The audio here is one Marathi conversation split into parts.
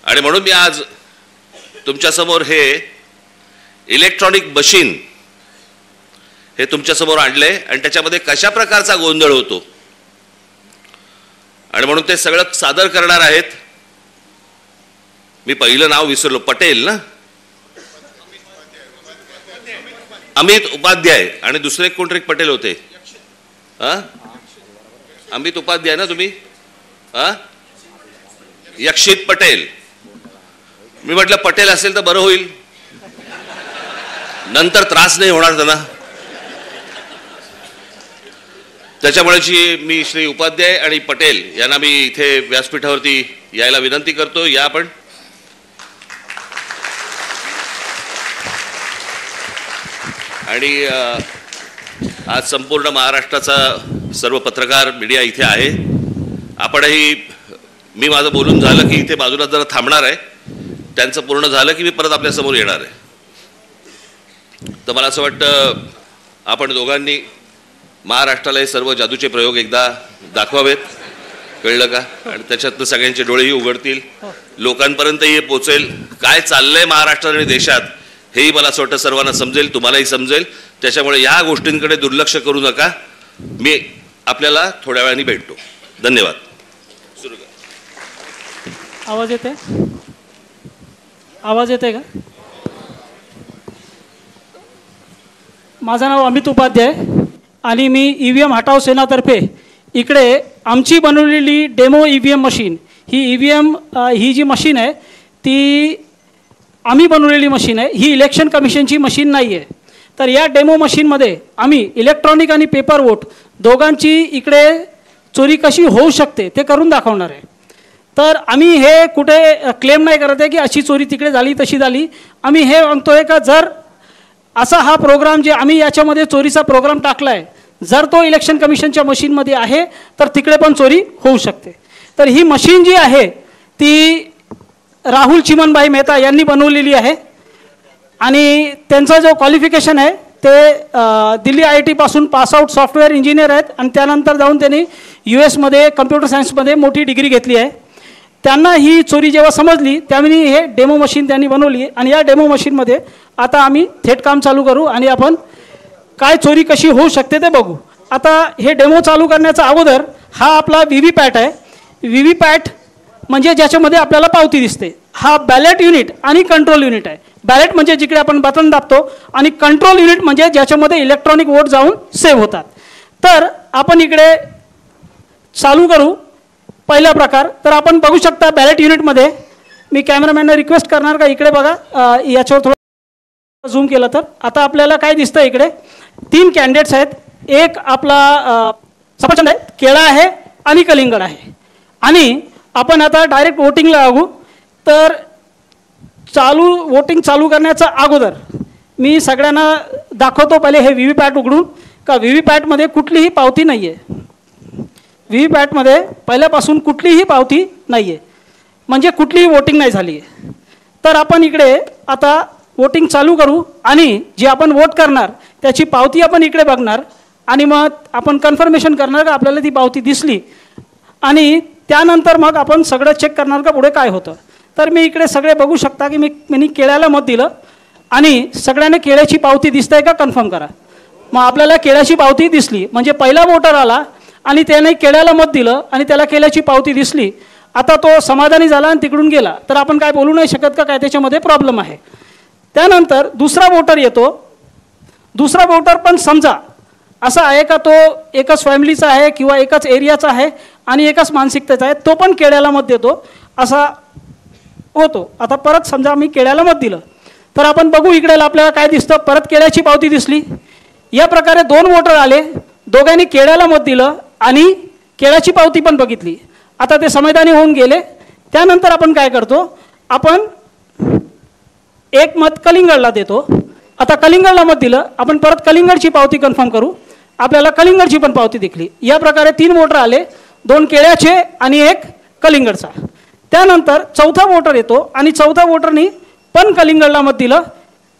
आणि म्हणून मी आज तुमच्यासमोर हे इलेक्ट्रॉनिक मशीन हे तुमच्यासमोर आणले आणि त्याच्यामध्ये कशा प्रकारचा गोंधळ होतो आणि म्हणून ते सगळं सादर करणार आहेत. मी पहिलं नाव विसरलो, पटेल ना, अमित उपाध्याय, आणि दुसरे कोणतरी पटेल होते. अमित उपाध्याय ना तुम्ही, यक्षित पटेल. मी म्हटलं पटेल असेल तर बरं होईल, नंतर त्रास नाही होणार त्यांना. त्याच्यामुळे मी श्री उपाध्याय आणि पटेल यांना मी इथे व्यासपीठावरती यायला विनंती करतो. या आपण. आणि आज संपूर्ण महाराष्ट्राचा सर्व पत्रकार मीडिया इथे आहे. आपणही, मी माझं बोलून झालं की इथे बाजूला जरा थांबणार आहे, त्यांचं पूर्ण झालं की मी परत आपल्यासमोर येणार आहे. तर मला असं वाटतं आपण दोघांनी महाराष्ट्राला हे सर्व जादूचे प्रयोग एकदा दाखवावेत, कळलं का? आणि त्याच्यातनं सगळ्यांचे डोळेही उघडतील, लोकांपर्यंतही हे पोचेल, काय चाललंय महाराष्ट्रात आणि देशात हेही मला असं वाटतं सर्वांना समजेल, तुम्हालाही समजेल. त्याच्यामुळे या गोष्टींकडे दुर्लक्ष करू नका. मी आपल्याला थोड्या वेळाने भेटतो. धन्यवाद. सुरू करा. आवाज येते? आवाज येते का? माझं नाव अमित उपाध्याय आणि मी EVM हटाव सेनातर्फे इकडे आमची बनवलेली डेमो EVM मशीन, ही EVM ही जी मशीन आहे ती आम्ही बनवलेली मशीन आहे, ही इलेक्शन कमिशनची मशीन नाही आहे. तर या डेमो मशीनमध्ये आम्ही इलेक्ट्रॉनिक आणि पेपर वोट दोघांची इकडे चोरी कशी होऊ शकते ते करून दाखवणार आहे. तर आम्ही हे कुठे क्लेम नाही करत आहे की अशी चोरी तिकडे झाली तशी झाली. आम्ही हे म्हणतो आहे का जर असा हा प्रोग्राम जे आम्ही याच्यामध्ये चोरीचा प्रोग्राम टाकला आहे, जर तो इलेक्शन कमिशनच्या मशीनमध्ये आहे तर तिकडे पण चोरी होऊ शकते. तर ही मशीन जी आहे ती राहुल चिमनभाई मेहता यांनी बनवलेली आहे आणि त्यांचा जो क्वालिफिकेशन आहे ते दिल्ली IIT पासून पासआउट सॉफ्टवेअर इंजिनियर आहेत आणि त्यानंतर जाऊन त्यांनी US मध्ये कम्प्युटर सायन्समध्ये मोठी डिग्री घेतली आहे. त्यांना ही चोरी जेव्हा समजली त्यावेळी हे डेमो मशीन त्यांनी बनवली आणि या डेमो मशीनमध्ये आता आम्ही थेट काम चालू करू आणि आपण काय चोरी कशी होऊ शकते ते बघू. आता हे डेमो चालू करण्याचा अगोदर हा आपला VVPAT आहे. VVPAT म्हणजे ज्याच्यामध्ये आपल्याला पावती दिसते. हा बॅलेट युनिट आणि कंट्रोल युनिट आहे. बॅलेट म्हणजे जिकडे आपण बटन दाबतो आणि कंट्रोल युनिट म्हणजे ज्याच्यामध्ये इलेक्ट्रॉनिक वोट जाऊन सेव्ह होतात. तर आपण इकडे चालू करू पहिला प्रकार. तर आपण बघू शकता बॅलेट युनिटमध्ये, मी कॅमेरामॅनला रिक्वेस्ट करणार का इकडे बघा, याच्यावर थोडं झूम केलं तर आता आपल्याला काय दिसतं, इकडे 3 कॅन्डिडेट्स आहेत. एक आपला सफरचंद आहे, केळा आहे आणि कलिंगड आहे. आणि आपण आता डायरेक्ट वोटिंगला लागू. तर वोटिंग चालू करण्याच्या अगोदर मी सगळ्यांना दाखवतो पहिले हे VVPAT उघडून का VVPATमध्ये कुठलीही पावती नाही आहे. VVPATमध्ये पहिल्यापासून कुठलीही पावती नाही आहे, म्हणजे कुठलीही वोटिंग नाही झाली आहे. तर आपण इकडे आता वोटिंग चालू करू आणि जे आपण वोट करणार त्याची पावती आपण इकडे बघणार आणि मग आपण कन्फर्मेशन करणार का आपल्याला ती पावती दिसली आणि त्यानंतर मग आपण सगळं चेक करणार का पुढे काय होतं. तर मी इकडे सगळे बघू शकता की मी केळ्याला मत दिलं आणि सगळ्यांना केळ्याची पावती दिसते का कन्फर्म करा. मग आपल्याला केळ्याची पावती दिसली म्हणजे पहिला वोटर आला आणि त्याने केळ्याला मत दिलं आणि त्याला केळ्याची पावती दिसली. आता तो समाधानी झाला आणि तिकडून गेला तर आपण काय बोलू नाही शकत का काय त्याच्यामध्ये प्रॉब्लेम आहे. त्यानंतर दुसरा वोटर येतो. दुसरा वोटर पण समजा असा आहे का तो एकच फॅमिलीचा आहे किंवा एकाच एरियाचा आहे आणि एकाच मानसिकतेचा आहे, तो पण केळ्याला मत देतो असा होतो. आता परत समजा मी केळ्याला मत दिलं तर आपण बघू इकडे आपल्याला काय दिसतं, परत केळ्याची पावती दिसली. या प्रकारे 2 वोटर आले, दोघांनी केळ्याला मत दिलं आणि केळ्याची पावती पण बघितली. आता ते समाधानी होऊन गेले. त्यानंतर आपण काय करतो, आपण एक मत कलिंगडला देतो. आता कलिंगडला मत दिलं, आपण परत कलिंगडची पावती कन्फर्म करू. आपल्याला कलिंगडची पण पावती दिसली. या प्रकारे 3 वोटर आले, 2 केळ्याचे आणि 1 कलिंगडचा. त्यानंतर चौथा वोटर येतो आणि चौथा वोटरनी पण कलिंगडला मत दिलं.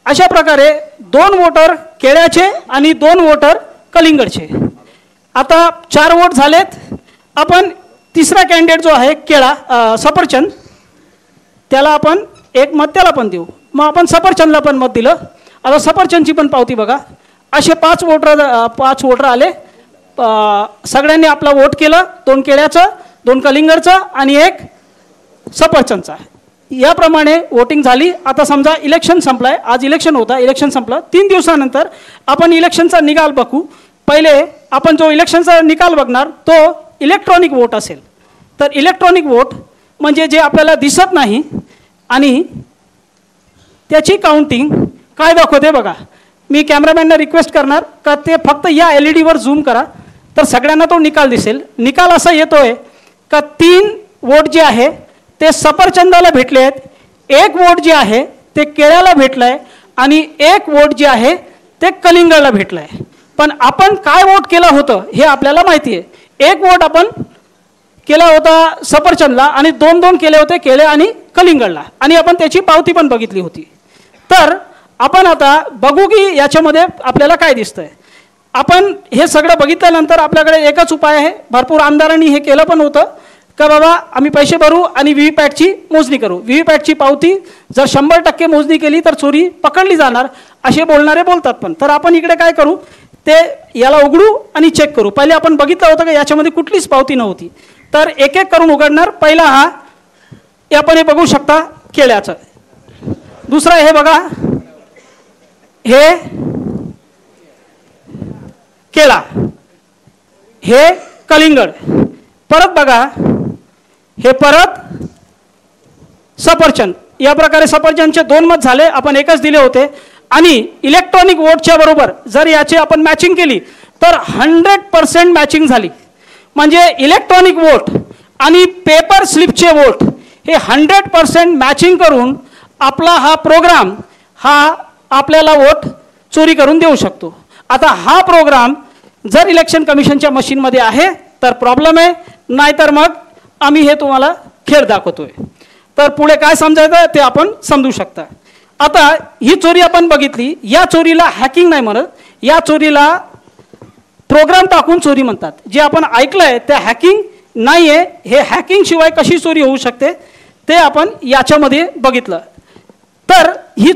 अशा प्रकारे 2 वोटर केळ्याचे आणि 2 वोटर कलिंगडचे. आता 4 वोट झालेत. आपण तिसरा कॅन्डिडेट जो आहे केळा सफरचंद, त्याला आपण एक मत त्याला पण देऊ. मग आपण सफरचंदला पण मत दिलं. आता सफरचंदची पण पावती बघा. असे 5 वोटर आले. सगळ्यांनी आपला वोट केलं. 2 केळ्याचं, 2 कलिंगडचं आणि 1 सफरचंदचा. याप्रमाणे वोटिंग झाली. आता समजा इलेक्शन संपलाय. आज इलेक्शन होता, इलेक्शन संपलं. 3 दिवसानंतर आपण इलेक्शनचा निकाल बघू. पहिले आपण जो इलेक्शनचा निकाल बघणार तो इलेक्ट्रॉनिक वोट असेल. तर इलेक्ट्रॉनिक वोट म्हणजे जे आपल्याला दिसत नाही आणि त्याची काउंटिंग काय दाखवते बघा. मी कॅमेरामॅनला रिक्वेस्ट करणार का ते फक्त या LED वर झूम करा तर सगळ्यांना तो निकाल दिसेल. निकाल असा येतोय का 3 वोट जे आहे ते सफरचंदाला भेटले आहेत, 1 वोट जे आहे ते केळ्याला भेटलं आहे आणि 1 वोट जे आहे ते कलिंगडला भेटलं आहे. पण आपण काय वोट केलं होतं हे आपल्याला माहिती आहे. 1 वोट आपण केला होता सफरचंदला आणि 2 केले होते केळे आणि कलिंगडला आणि आपण त्याची पावती पण बघितली होती. तर आपण आता बघू की याच्यामध्ये आपल्याला काय दिसतंय. आपण हे सगळं बघितल्यानंतर आपल्याकडे एकच उपाय आहे. भरपूर आमदारांनी हे केलं पण होतं का बाबा आम्ही पैसे भरू आणि VVPATची मोजणी करू. VVPATची पावती जर 100% मोजणी केली तर चोरी पकडली जाणार असे बोलणारे बोलतात. पण तर आपण इकडे काय करू ते याला उघडू आणि चेक करू. पहिले आपण बघितलं होतं की याच्यामध्ये कुठलीच पावती नव्हती. तर एक एक करून उघडणार. पहिला हा आपण हे बघू शकता केळ्याचं. दुसरा हे बघा हे केळा, हे कलिंगड. परत बघा हे परत सफरचंद. या प्रकारे सफरचंदचे 2 मत झाले. आपण एकच दिले होते. आणि इलेक्ट्रॉनिक वोटच्या बरोबर जर याची आपण मॅचिंग केली तर 100% मॅचिंग झाली. म्हणजे इलेक्ट्रॉनिक वोट आणि पेपर स्लिपचे वोट हे 100% मॅचिंग करून आपला हा प्रोग्राम हा आपल्याला वोट चोरी करून देऊ शकतो. आता हा प्रोग्राम जर इलेक्शन कमिशनच्या मशीनमध्ये आहे तर प्रॉब्लेम आहे, नाहीतर मग आम्ही हे तुम्हाला खेळ दाखवतोय. तर पुढे काय समजायचं ते आपण समजू शकता. आता ही चोरी आपण बघितली. या चोरीला हॅकिंग नाही म्हणत, या चोरीला प्रोग्राम टाकून चोरी म्हणतात. जे आपण ऐकलंय ते हॅकिंग नाही आहे. हे हॅकिंग शिवाय कशी चोरी होऊ शकते ते आपण याच्यामध्ये बघितलं. तर ही